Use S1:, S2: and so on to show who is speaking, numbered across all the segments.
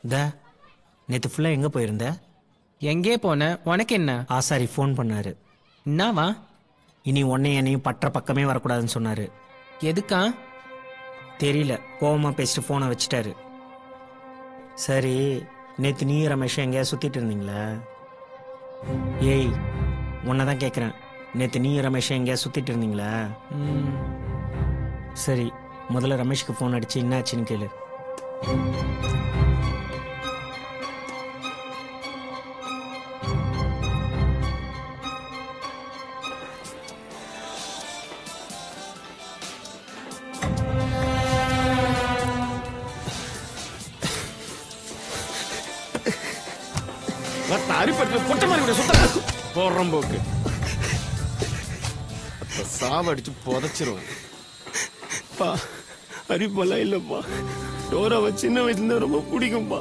S1: இந்த நேற்று ஃபுல்லாக எங்கே போயிருந்த?
S2: எங்கே போன? உனக்கு என்ன?
S1: ஆசாரி ஃபோன் பண்ணாரு.
S2: என்னவா?
S1: இனி உன்னையும் என்னையும் பற்ற பக்கமே வரக்கூடாதுன்னு சொன்னார்.
S2: எதுக்கா?
S1: தெரியல, கோவமாக பேசிட்டு ஃபோனை வச்சுட்டாரு. சரி, நேற்று நீ ரமேஷ் எங்கேயா சுற்றிட்டு இருந்தீங்களா? ஏய், உன்னை தான் கேட்குறேன். நேற்று நீ ரமேஷ் எங்கேயா சுற்றிட்டு இருந்தீங்களா? சரி, முதல்ல ரமேஷ்க்கு ஃபோன் அடிச்சு என்னாச்சுன்னு கேளு.
S3: போக்கு சாவடிச்சு புதைச்சிருவேன்.
S4: அரிப்பெல்லாம் இல்லப்பா. டோராவை சின்ன வயசுல ரொம்ப பிடிக்கும்பா.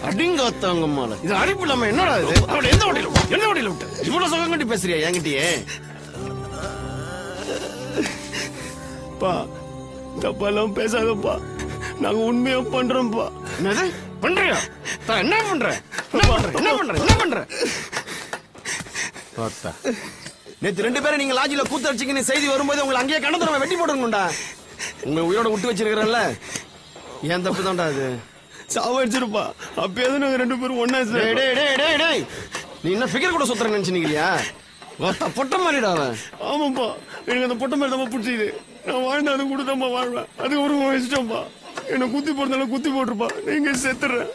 S3: அடிங்காத்தாங்கம்மால இது அரிப்பு இல்லாம என்னடா இது? அவளை எந்த வண்டியில என்ன வண்டியில விட்ட? இவ்வளவு சுகம் கட்டி பேசுறியா என்கிட்டயே?
S4: பா, தப்பாலாம் பேசாதப்பா. நாங்க உண்மையா பண்றோம்ப்பா.
S3: என்னது பண்றியா? என்ன பண்ற? என்ன பண்ற? நேத்து 2 பேரும் நீங்க லாஜில கூத்தடிச்சிங்கன்னு செய்தி வரும்போது உங்களை அங்கேயே கண்ணதுரமா வெட்டி போட்டுருங்கடா. உங்களை உயிரோட விட்டு வச்சிருக்கிறல்ல, ஏன் தப்பு தான்டா அது?
S4: சாவடிச்சிருப்பா. அப்பயாவது நாங்க 2 பேரும் ஒன்னா.
S3: நீ என்ன ஃபிகர் கூட சுத்துற நினைச்சுனீங்களா? பொட்ட மாதிரிடா அவன்.
S4: ஆமாப்பா, எனக்கு அந்த பொட்ட மாதிரி தான் பிடிச்சிது. நான் வாழ்ந்த அது கூட தான் வாழ்வேன். அது ஒரு இஷ்டம்ப்பா. என்ன குத்தி போடுறதால குத்தி போட்டுருப்பா. நீங்க செத்துறேன்.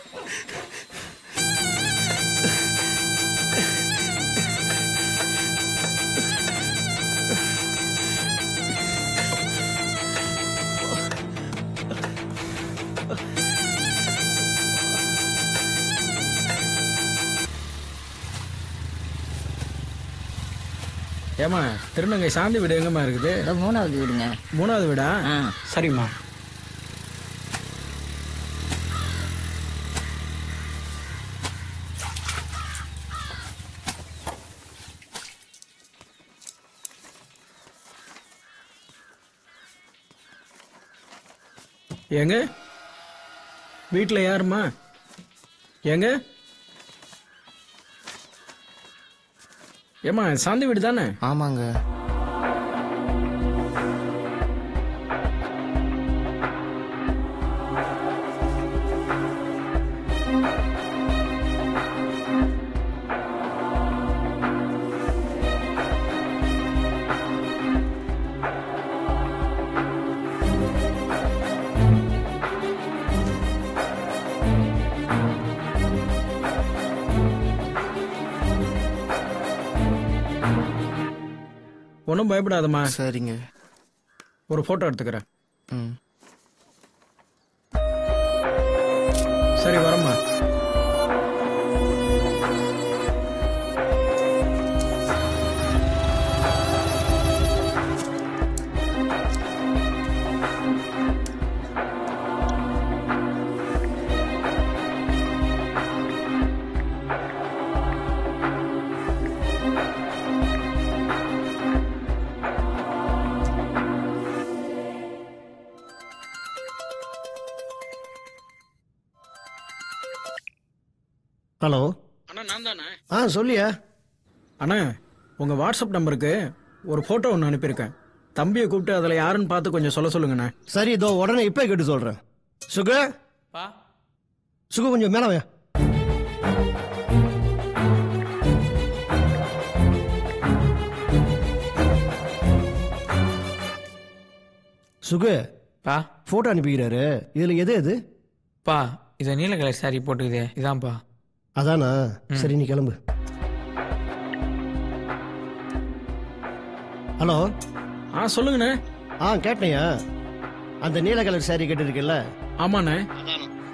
S5: ஏமா, திருநங்கை சாந்தி வீடு எங்கம்மா இருக்குது?
S6: 3வது வீடுங்க.
S5: 3வது வீடா? சரிம்மா. ஏங்க, வீட்டில் யாருமா? ஏங்க, ஏமா சாந்தி வீடு தானே?
S2: ஆமாங்க.
S5: ஒன்றும் பயப்படாதம்மா.
S2: சரிங்க.
S5: ஒரு போட்டோ எடுத்துக்கிறேன். சரி, வரம்மா.
S4: ஹலோ
S5: அண்ணா, நான் தானே?
S4: சொல்லியா
S5: அண்ணா, உங்கள் வாட்ஸ்அப் நம்பருக்கு ஒரு ஃபோட்டோ ஒன்று அனுப்பியிருக்கேன். தம்பியை கூப்பிட்டு அதில் யாருன்னு பார்த்து கொஞ்சம் சொல்ல சொல்லுங்கண்ணா.
S4: சரி, இதோ உடனே இப்போ கேட்டு சொல்றேன். சுகு, சுகு கொஞ்சம் மேல வை. சுகு
S2: பா,
S4: போட்டோ அனுப்பிக்கிறாரு. இதுல எது எது?
S2: பா, இதை நீல கலர் சாரி போட்டுக்குதே, இதான்ப்பா.
S4: அதானா? சரி, நீ கிளம்பு. ஹலோ.
S5: சொல்லுங்கண்ணே.
S4: கேட்டேயா? அந்த நீல கலர் சாரி கேட்டிருக்கல?
S5: ஆமாண்ணே.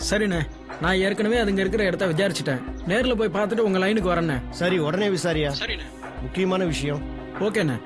S5: சரிண்ணே, நான் ஏற்கனவே அதுங்க இருக்கிற இடத்த விசாரிச்சுட்டேன். நேரில் போய் பார்த்துட்டு உங்கள் லைனுக்கு வரேண்ணே.
S4: சரி, உடனே விசாரியா.
S5: சரிண்ணே.
S4: முக்கியமான விஷயம்.
S5: ஓகேண்ணே.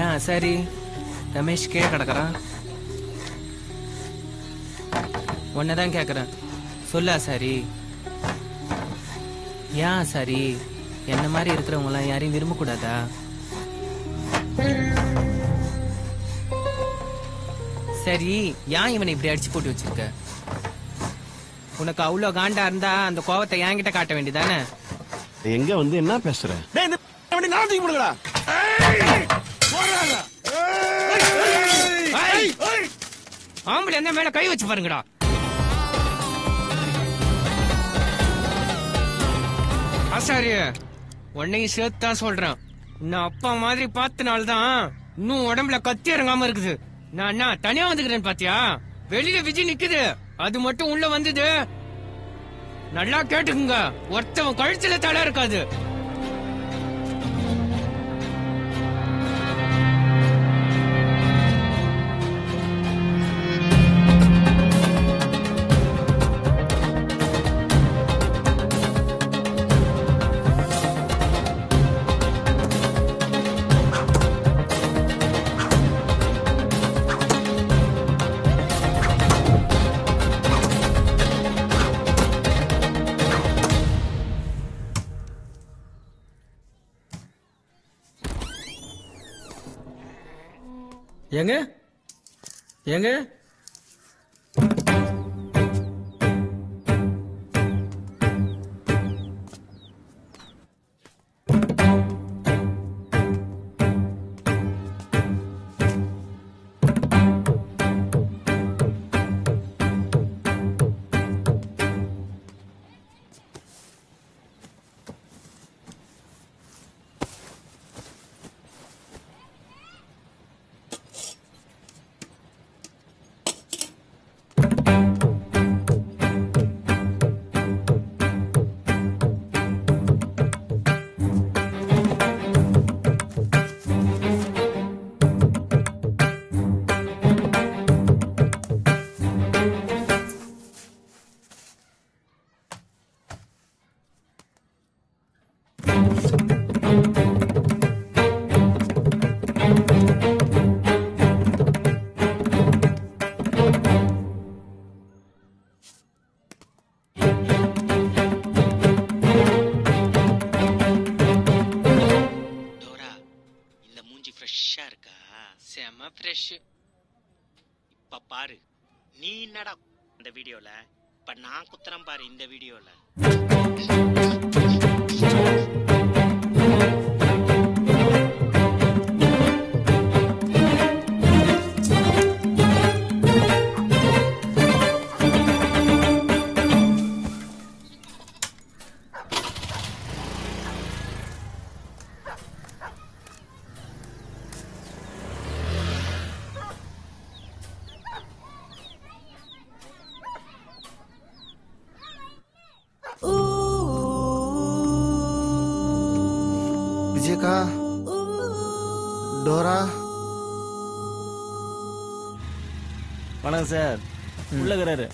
S2: ஏன் சரி ரமேஷ் கீழே கிடக்குறான். உன்னதான் கேக்குறேன், சொல்லா சரி. ஏன் சரி என்ன மாதிரி இருக்கிறவங்களாம் யாரையும் விரும்ப கூடாதா? சரி, ஏன் இவனை இப்படி அடிச்சு போட்டு வச்சிருக்க? உனக்கு அவ்வளோ காண்டா இருந்தா அந்த கோவத்தை என்கிட்ட காட்ட வேண்டியதானே?
S3: எங்க வந்து என்ன பேசுற? டேய் இந்த வண்டி நான் தூக்கி போடுங்கடா.
S2: ஆம்பளை என்ன மேல கை வச்சு பாருங்கடா. ஆசாரிய உன்னையும் சேர்த்துதான் சொல்றேன். நான் அப்பா மாதிரி பார்த்தனால்தான் இன்னும் உடம்புல கத்தி இறங்காம இருக்குது. நான் என்ன தனியா வந்துக்கிறேன் பாத்தியா? வெளியில விஜய் நிக்குது, அது மட்டும் உள்ள வந்தது. நல்லா கேட்டுக்குங்க, ஒருத்தவன் கழுத்துல தலை இருக்காது.
S5: ஏங்க ஏங்க
S2: செம ஃப்ரெஷ்.
S1: இப்ப பாரு, நீ என்னடா இந்த வீடியோல, இப்ப நான் குத்துறேன் பாரு இந்த வீடியோல.
S3: விஜயக்கா, டோரா.
S1: வணக்கம் சார், உள்ளகிறாரு.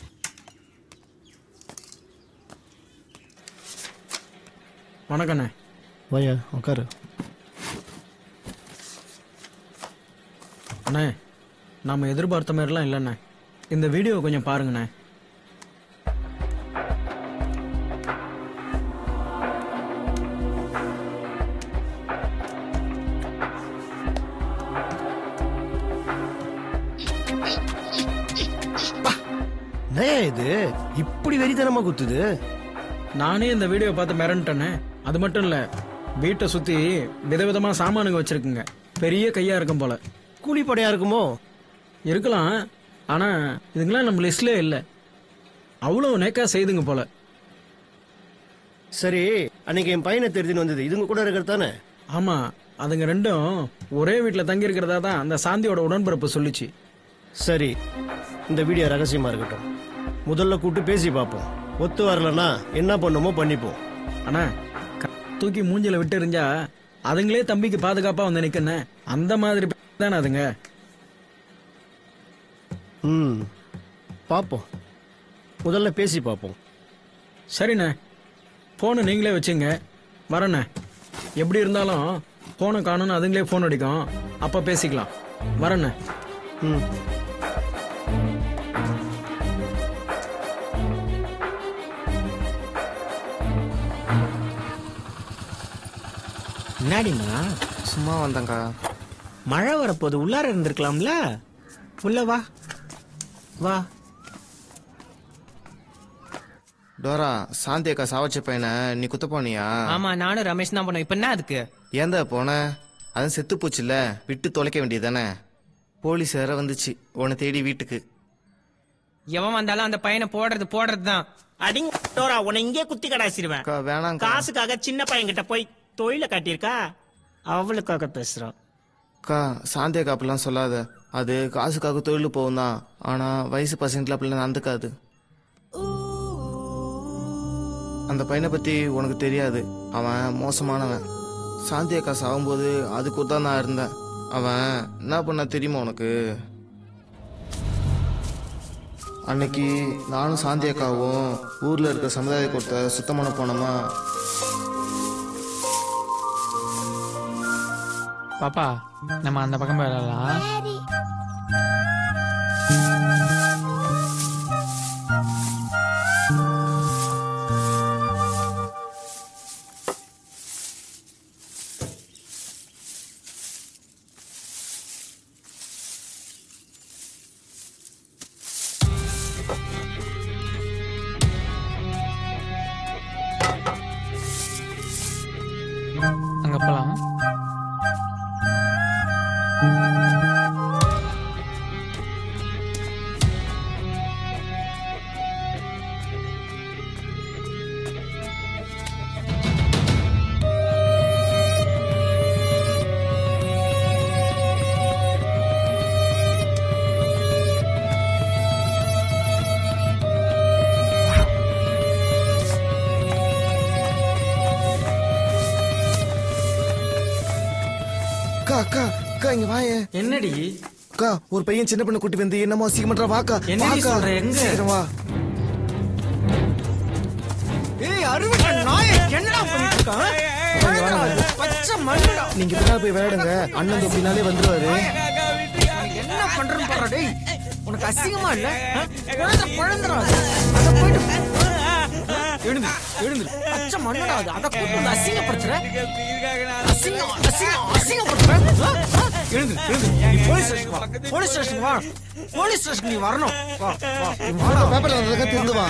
S5: வணக்கண்ணே.
S3: வாயா உட்காரு.
S5: அண்ணே, நாம எதிர்பார்த்த மாதிரிலாம் இல்லைண்ணே. இந்த வீடியோ கொஞ்சம் பாருங்கண்ணே.
S3: இது இப்படி வெறித்தனமா குத்துது.
S5: நானே இந்த வீடியோ பார்த்து மிரண்டேண்ணே. அது மட்டும் இல்ல, வீட்டை சுத்தி விதவிதமா சாமானுங்க வச்சிருக்குங்க. பெரிய கையா இருக்கும் போல.
S3: கூலிப்படையா இருக்குமோ?
S5: இருக்கலாம், ஆனா இதுங்களாம் நம்ம லிஸ்ட்லயே இல்ல. அவ்வளவு நேக்கா செய்துங்க போல.
S3: சரி, அன்னைக்கு என் பையனை தெரிஞ்சுன்னு வந்தது இதுங்க கூட இருக்கிறது தானே?
S5: ஆமா, அதுங்க ரெண்டும் ஒரே வீட்டுல தங்கி இருக்கிறதா தான் அந்த சாந்தியோட உடன்பிறப்பு சொல்லிச்சு.
S3: சரி, இந்த வீடியோ ரகசியமா இருக்கட்டும். முதல்ல கூப்பிட்டு பேசி பார்ப்போம். ஒத்து வரலன்னா என்ன பண்ணுமோ பண்ணிப்போம்.
S5: ஆனா தூக்கி மூஞ்சில விட்டு எறிஞ்சா அதுங்களே தம்பிக்கு பாதுகாப்பா வந்து நிக்கண்ணே. அந்த மாதிரி தானே அதுங்க.
S3: பார்ப்போம், முதல்ல பேசி பார்ப்போம்.
S5: சரிண்ணே, போனை நீங்களே வச்சுங்க. வரண்ணே. எப்படி இருந்தாலும் போனை காணும்னு அதுங்களே ஃபோன் அடிக்கும், அப்போ பேசிக்கலாம். வரேண்ணே.
S3: ம்.
S1: என்னாடிமா
S6: சும்மா வந்தேங்க்கா.
S1: மழை வரப்போது, உள்ளார இருந்திருக்கலாம்ல. உள்ள வா வா.
S6: டோரா, சாந்தி அக்கா சாவச்ச பையனை நீ குத்த போனியா?
S2: ஆமா, நானும் ரமேஷ் தான் போனோம். இப்ப என்ன அதுக்கு?
S6: ஏந்தா போன? அதான் செத்து போச்சுல்ல, விட்டு தொலைக்க வேண்டியதானே. போலீஸ் வேற வந்துச்சு உன்னை தேடி வீட்டுக்கு.
S2: எவன் வந்தாலும் அந்த பையனை போடுறது தான்.
S1: அடிங்க டோரா, உன்னை இங்கே குத்தி கடாசிடுவேன்.
S6: அக்கா வேணாங்க்கா.
S1: காசுக்காக சின்ன பையன்கிட்ட போய் தொழில காட்டியிருக்கா, அவளுக்காக பேசுறான்.
S6: அக்கா, சாந்தி அக்கா அப்படிலாம் சொல்லாத. அது காசுக்காக தொழில் போகும் தான், ஆனா வயசு பசங்களை அப்படிலாம் நடந்துக்காது. அந்த பையனை பத்தி உனக்கு தெரியாது, அவன் மோசமானவன். சாந்தி அக்கா சாகும்போது அதுக்கு தான் நான் இருந்தேன். அவன் என்ன பண்ண தெரியுமா உனக்கு? அன்னைக்கு நானும் சாந்தி அக்காவும் ஊர்ல இருக்க சமுதாய கூட்டத்தை சுத்தம் பண்ண போனோமா.
S7: பாப்பா, நம்ம அந்த பக்கம் போயிடலாம். அங்க போலாம்.
S6: அக்கா அக்கா அக்கா, இங்க வாயே.
S5: என்னடி
S6: அக்கா, ஒரு பையன் சின்ன பொண்ணு கூட்டி வந்து என்னமோ சீக்கிரமா வாக்கா.
S5: என்னடி
S6: வாக்கா.
S5: சொல்ற? எங்க?
S6: சீக்கிரம் வா.
S1: ஏய் அருவிட்ட நாயே, என்னடா பண்ணிட்டு இருக்க? பச்சை மண்ணுடா.
S6: நீங்க பின்னால போய் விளையாடுங்க, அண்ணன் தொப்பினாலே வந்துருவாரு.
S1: என்ன பண்றேன்னு பாரு. டேய், உனக்கு அசிங்கமா இல்ல? குழந்தைடா அது. அத போயிட்டு எழுந்து எழுந்து. பச்சை மண்ணுடா அது. அத கூட்டு வந்து அசிங்கப்படுத்துற. அசிங்கப்படுத்துற. எழுந்து எழுந்து. நீ போலீஸ் ஸ்டேஷன் வா. போலீஸ் ஸ்டேஷன் வா. போலீஸ் ஸ்டேஷன் நீ வரணும். வா வா. நீ வாடா.
S6: பேப்பர்ல வந்ததுக்கா திருந்து வா.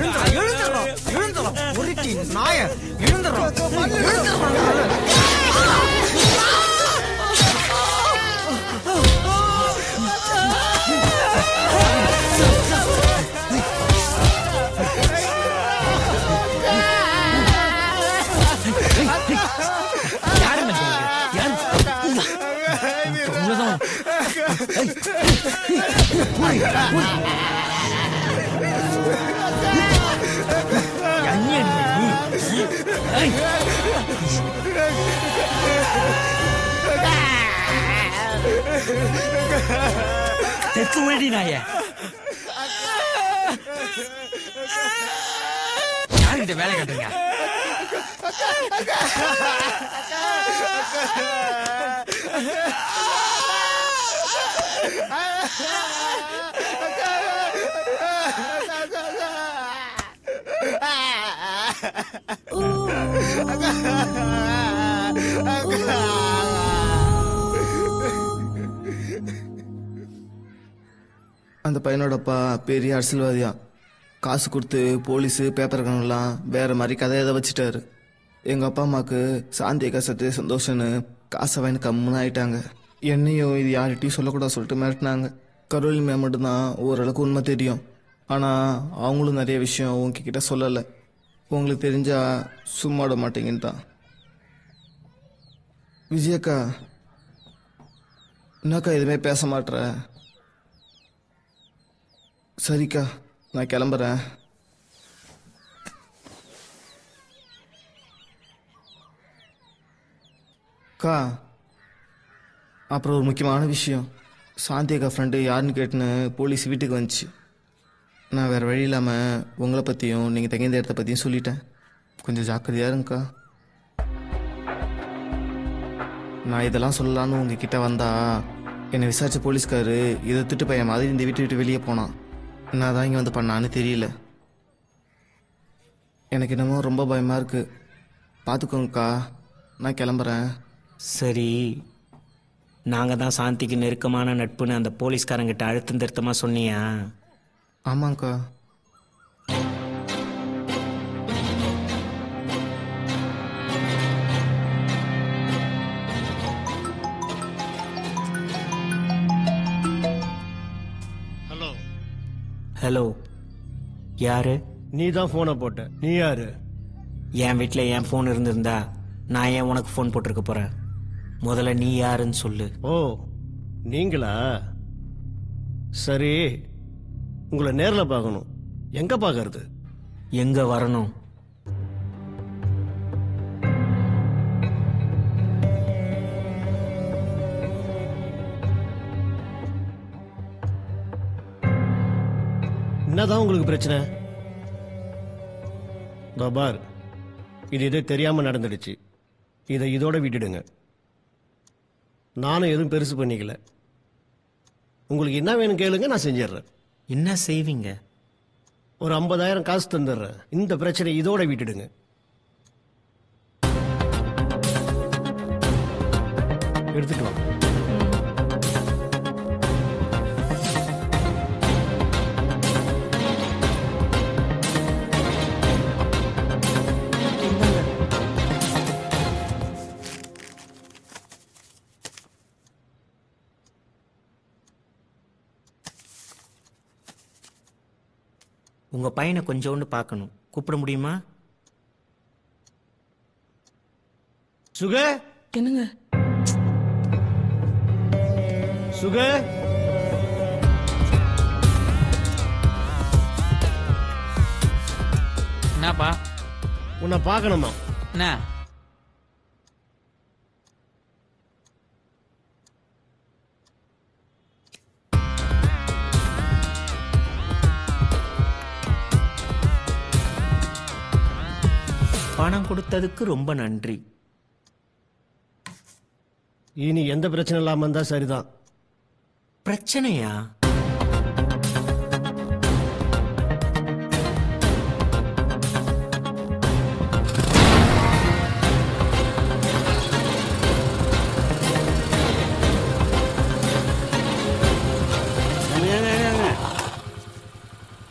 S1: எழுந்துடா எழுந்துடா எழுந்துடா. ஒருத்தி நாய எழுந்துடா எழுந்துடா. தெற்கு வேண்டி நாய யாருக்கிட்ட வேலை கட்டுங்க?
S6: அந்த பையனோட அப்பா பெரிய அரசியல்வாதியா. காசு கொடுத்து போலீஸு பேப்பர்காரங்களாம் வேற மாதிரி கதையை வச்சுட்டாரு. எங்க அப்பா அம்மாவுக்கு சாந்தி அக்கா சத்து சந்தோஷம்னு காசை வாங்கி கம்முன்னு ஆயிட்டாங்க. என்னையும் இது யார்கிட்டையும் சொல்லக்கூடாது சொல்லிட்டு மிரட்டினாங்க. கரோலி மேம் மட்டும்தான் ஓரளவுக்கு உண்மை தெரியும். ஆனால் அவங்களும் நிறைய விஷயம் உங்ககிட்ட சொல்லலை. உங்களுக்கு தெரிஞ்சா சும்மா விட மாட்டீங்கன்ட்டான். விஜயக்கா, என்னக்கா எதுவுமே பேச மாட்ற? சரிக்கா, நான் கிளம்புறேன். அக்கா, அப்புறம் ஒரு முக்கியமான விஷயம். சாந்தி அக்கா ஃப்ரெண்டு யாருன்னு கேட்டுன்னு போலீஸ் வீட்டுக்கு வந்துச்சு. நான் வேறு வழி இல்லாமல் உங்களை பற்றியும் நீங்கள் தங்கியிருந்த இடத்த பற்றியும் சொல்லிட்டேன். கொஞ்சம் ஜாக்கிரதையாக இருங்கக்கா. நான் இதெல்லாம் சொல்லலான்னு உங்ககிட்ட வந்தா என்னை விசாரிச்ச போலீஸ்காரு இதை திட்டு பையன் மாதிரி இந்த வீட்டை விட்டு வெளியே போனான். நான் தான் இங்கே வந்து பண்ணான்னு தெரியல. எனக்கு என்னமோ ரொம்ப பயமாக இருக்கு. பார்த்துக்கோங்கக்கா, நான் கிளம்புறேன்.
S1: சரி, நாங்கள் தான் சாந்திக்கு நெருக்கமான நட்புன்னு அந்த போலீஸ்காரங்கிட்ட அழுத்தம் திருத்தமாக சொன்னியா?
S6: ஆமாங்க்கா.
S4: ஹலோ.
S1: ஹலோ, யாரு?
S4: நீ தான் போனை போட்ட. நீ யாரு?
S1: என் வீட்டில் என் ஃபோன் இருந்திருந்தா நான் ஏன் உனக்கு ஃபோன் போட்டிருக்க போகிறேன்? முதல்ல நீ யாருன்னு சொல்லு.
S4: ஓ, நீங்களா? சரி, உங்களை நேரில் பார்க்கணும். எங்க பார்க்கறது?
S1: எங்கே வரணும்?
S4: என்னதான் உங்களுக்கு பிரச்சனை? பார், இது தெரியாம நடந்துடுச்சு. இதை இதோட விட்டுடுங்க. நானும் எதுவும் பெருசு பண்ணிக்கல. உங்களுக்கு என்ன வேணும் கேளுங்க, நான் செஞ்சிடுறேன்.
S1: என்ன செய்வீங்க?
S4: ஒரு 50,000 காசு தந்துடுறேன். இந்த பிரச்சனை இதோட விட்டுடுங்க. எடுத்துட்டு வா.
S1: உங்கள் பையனை கொஞ்சோண்டு பார்க்கணும். கூப்பிட முடியுமா?
S4: சுக,
S8: என்னங்க?
S4: சுக,
S7: என்னப்பா?
S4: உன்னை பார்க்கணுமா?
S7: என்ன?
S1: பணம் கொடுத்ததுக்கு ரொம்ப நன்றி.
S4: இனி எந்த பிரச்சனை இல்லாம இருந்தா சரிதான்.
S1: பிரச்சனையா?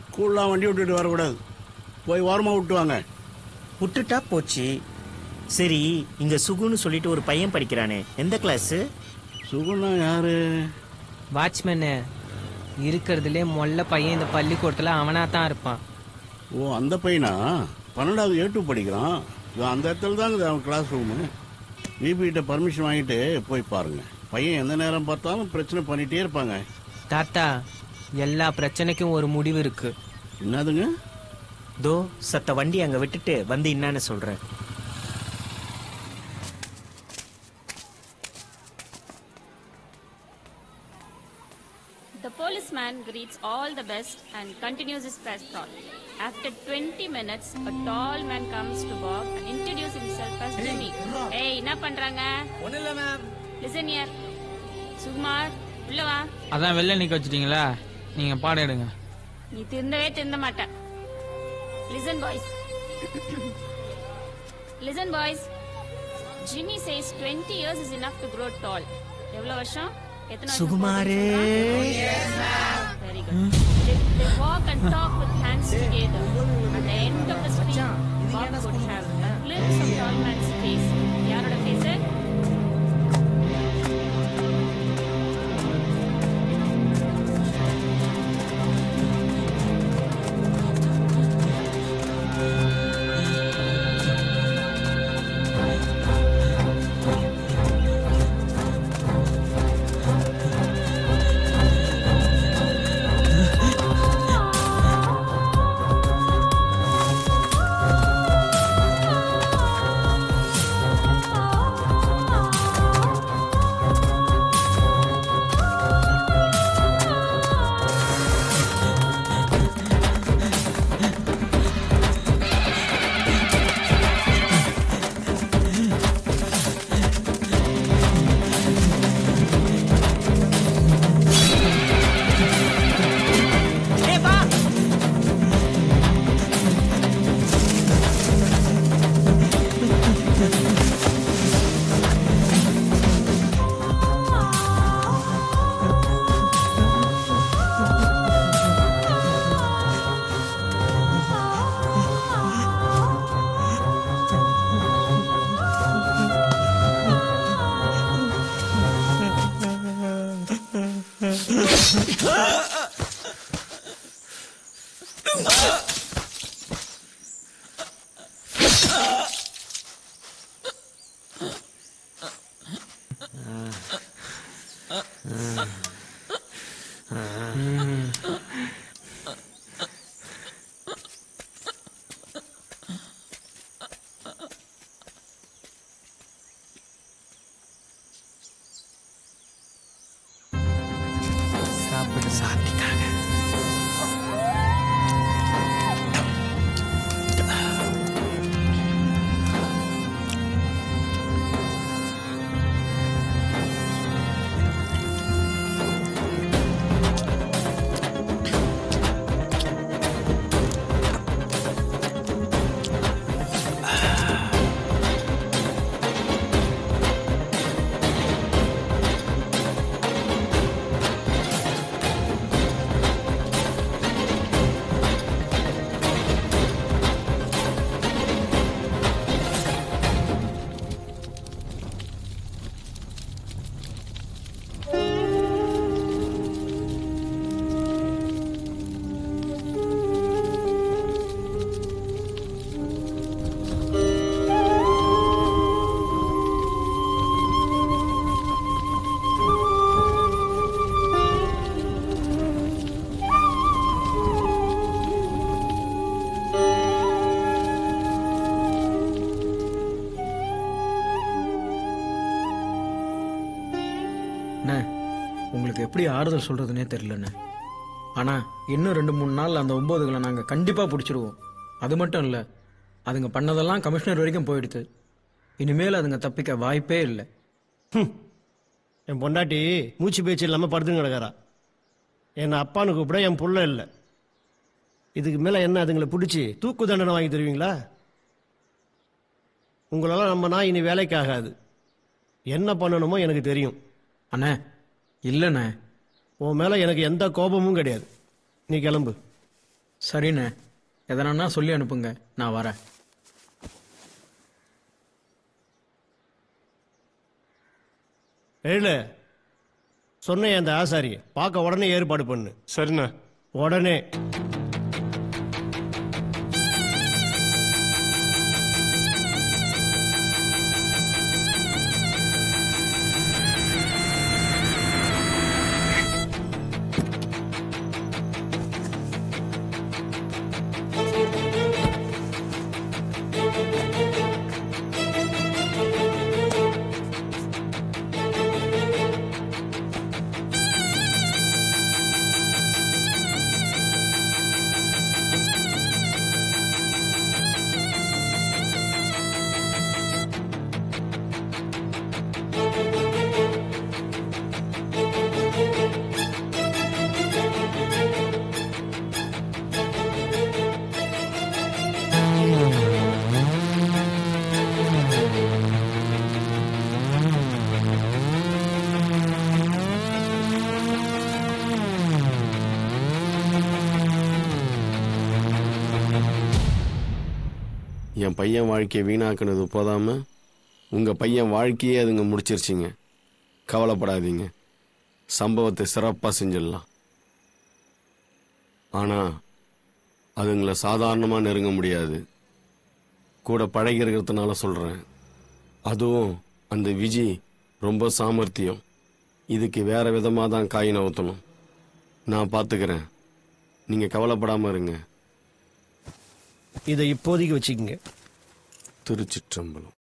S3: ஸ்கூல்லாம் வண்டி விட்டுட்டு வரக்கூடாது. போய் ஓரமாக விட்டு வாங்க.
S1: விட்டுட்டா போச்சு. சரி, இங்க சுகுன்னு சொல்லிட்டு ஒரு பையன் படிக்கிறானே, எந்த கிளாஸ்?
S3: சுகுணா யாரு?
S2: வாட்ச்மேனு இருக்கிறதுலே மொல்ல பையன் இந்த பள்ளிக்கூடத்துல அவனா தான் இருப்பான்.
S3: ஓ, அந்த பையனா? 12வது A2 படிக்கிறான். அந்த இடத்துல தான் அவன் கிளாஸ் ரூமு. விபிகிட்ட பர்மிஷன் வாங்கிட்டு போய் பாருங்க. பையன் எந்த நேரம் பார்த்தாலும் பிரச்சனை பண்ணிட்டே இருப்பாங்க.
S2: தாத்தா, எல்லா பிரச்சனைக்கும் ஒரு முடிவு இருக்கு.
S3: என்னதுங்க?
S1: தோ சத்த வண்டி அங்க விட்டுட்டு வந்து என்னன்னு சொல்றேன்.
S9: The policeman greets all the best and continues his patrol. After 20 minutes, a tall man comes to Bob and introduces himself as Jimmy. Hey, என்ன பண்றாங்க?
S5: ஒன்றும் மேம்.
S9: Listen here. சுகுமார், உள்ள வா.
S7: அதான் வெளில நிக்க வச்சிட்டீங்களா? நீங்க பாடம் எடுங்க.
S9: நீ திருந்த மாட்ட. Listen boys. Listen boys. Jimmy says 20 years is enough to grow tall. எவ்வளவு வருஷம்? எத்தனை வருஷம்?
S1: சுகுமாரே.
S9: Very good. They walk and talk with hands together. At the end of the street, Bob could have a glimpse of tall man's face. யாரோட face?
S1: சாப்பிட்டாங்க.
S5: அண்ணே உங்களுக்கு எப்படி ஆறுதல் சொல்றதுன்னே தெரியலண்ணே. ஆனா இன்னும் 2-3 நாள்ல அந்த 9களை நாங்க கண்டிப்பா பிடிச்சிருவோம். அது மட்டும் இல்ல, அதுங்க பண்ணதெல்லாம் கமிஷனர் வரைக்கும் போயிடுது. இனிமேல் அதுங்க தப்பிக்க வாய்ப்பே இல்லை.
S4: என் பொண்டாட்டி மூச்சு பேச்சு இல்லாமல் படுத்துன்னு கிடக்காரா. என்னை அப்பான்னு கூப்பிட என் புள்ள இல்லை. இதுக்கு மேலே என்ன அதுங்களை பிடிச்சி தூக்கு தண்டனை வாங்கி தருவீங்களா? உங்களெல்லாம் நம்பினா இனி வேலைக்கு ஆகாது. என்ன பண்ணணுமோ எனக்கு தெரியும்.
S5: அண்ணே இல்லைண்ணே.
S4: உன் மேலே எனக்கு எந்த கோபமும் கிடையாது. நீ கிளம்பு.
S5: சரிண்ணே, எதனா சொல்லி அனுப்புங்க, நான் வரேன்.
S4: எழு சொன்னேன் அந்த ஆசாரியை பார்க்க உடனே ஏற்பாடு பண்ணு.
S8: சரிண்ணா.
S4: உடனே.
S8: என் பையன் வாழ்க்கையை வீணாக்குனது போதாம உங்க பையன் வாழ்க்கையே அதுங்க முடிச்சிருச்சிங்க. கவலைப்படாதீங்க, சம்பவத்தை சிறப்பாக செஞ்சிடலாம். ஆனா அதுங்களை சாதாரணமாக நெருங்க முடியாது. கூட பழகி இருக்கிறதுனால சொல்றேன். அதுவும் அந்த விஜி ரொம்ப சாமர்த்தியம். இதுக்கு வேற விதமாக தான் காய் நவுத்தணும். நான் பார்த்துக்கிறேன், நீங்க கவலைப்படாம இருங்க.
S4: இதை இப்போதைக்கு வச்சுக்கோங்க.
S8: திருச்சிற்றம்பலம்.